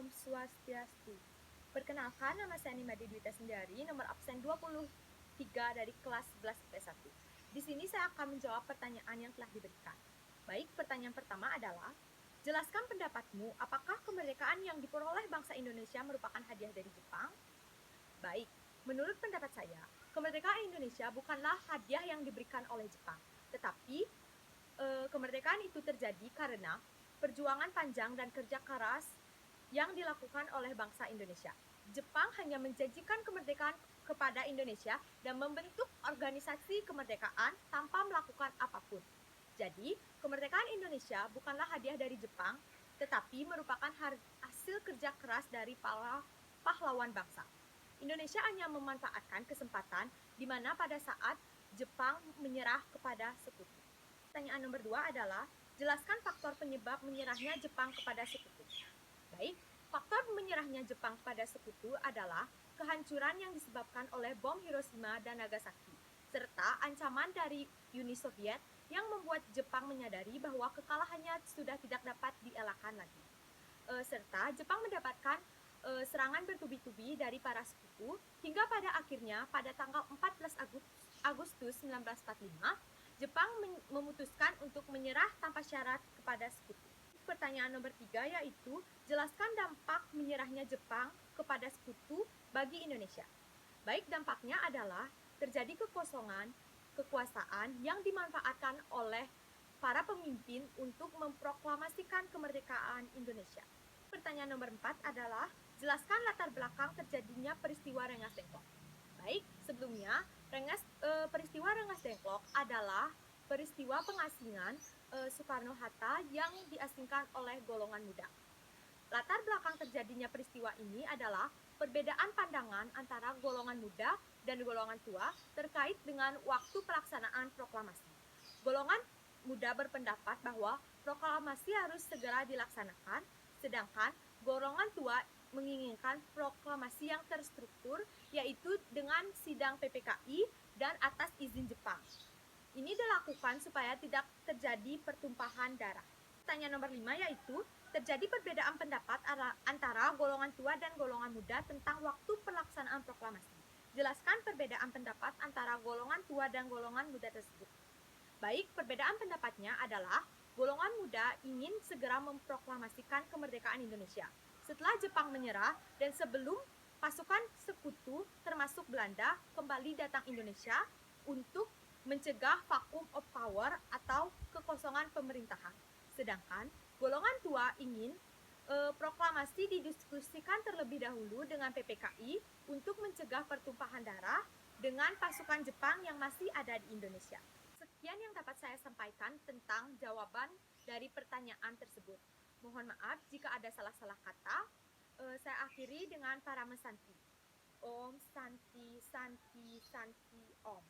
Om Swastiastu. Perkenalkan, nama saya Nimade Dwita Sendari, nomor absen 23 dari kelas 11 IP1. Di sini saya akan menjawab pertanyaan yang telah diberikan. Baik, pertanyaan pertama adalah, jelaskan pendapatmu, apakah kemerdekaan yang diperoleh bangsa Indonesia merupakan hadiah dari Jepang? Baik, menurut pendapat saya, kemerdekaan Indonesia bukanlah hadiah yang diberikan oleh Jepang, tetapi kemerdekaan itu terjadi karena perjuangan panjang dan kerja keras yang dilakukan oleh bangsa Indonesia. Jepang hanya menjanjikan kemerdekaan kepada Indonesia dan membentuk organisasi kemerdekaan tanpa melakukan apapun. Jadi, kemerdekaan Indonesia bukanlah hadiah dari Jepang, tetapi merupakan hasil kerja keras dari para pahlawan bangsa. Indonesia hanya memanfaatkan kesempatan di mana pada saat Jepang menyerah kepada sekutu. Pertanyaan nomor 2 adalah, jelaskan faktor penyebab menyerahnya Jepang kepada sekutu. Baik, faktor menyerahnya Jepang kepada sekutu adalah kehancuran yang disebabkan oleh bom Hiroshima dan Nagasaki, serta ancaman dari Uni Soviet yang membuat Jepang menyadari bahwa kekalahannya sudah tidak dapat dielakkan lagi. Serta Jepang mendapatkan serangan bertubi-tubi dari para sekutu hingga pada akhirnya pada tanggal 14 Agustus 1945 Jepang memutuskan untuk menyerah tanpa syarat kepada sekutu. Pertanyaan nomor 3 yaitu, jelaskan dampak menyerahnya Jepang kepada sekutu bagi Indonesia. Baik, dampaknya adalah terjadi kekosongan kekuasaan yang dimanfaatkan oleh para pemimpin untuk memproklamasikan kemerdekaan Indonesia. Pertanyaan nomor 4 adalah, jelaskan latar belakang terjadinya peristiwa Rengas Dengklok. Baik, sebelumnya peristiwa Rengas Dengklok adalah peristiwa pengasingan Soekarno-Hatta yang diasingkan oleh golongan muda. Latar belakang terjadinya peristiwa ini adalah perbedaan pandangan antara golongan muda dan golongan tua terkait dengan waktu pelaksanaan proklamasi. Golongan muda berpendapat bahwa proklamasi harus segera dilaksanakan, sedangkan golongan tua menginginkan proklamasi yang terstruktur, yaitu dengan sidang PPKI dan atas izin Jepang. Ini dilakukan supaya tidak terjadi pertumpahan darah. Pertanyaan nomor 5 yaitu, terjadi perbedaan pendapat antara golongan tua dan golongan muda tentang waktu pelaksanaan proklamasi. Jelaskan perbedaan pendapat antara golongan tua dan golongan muda tersebut. Baik, perbedaan pendapatnya adalah golongan muda ingin segera memproklamasikan kemerdekaan Indonesia setelah Jepang menyerah dan sebelum pasukan sekutu termasuk Belanda kembali datang Indonesia untuk mencegah vacuum of power atau kekosongan pemerintahan. Sedangkan golongan tua ingin proklamasi didiskusikan terlebih dahulu dengan PPKI untuk mencegah pertumpahan darah dengan pasukan Jepang yang masih ada di Indonesia. Sekian yang dapat saya sampaikan tentang jawaban dari pertanyaan tersebut. Mohon maaf jika ada salah-salah kata. Saya akhiri dengan para mesanti. Om Santi Santi Santi Om.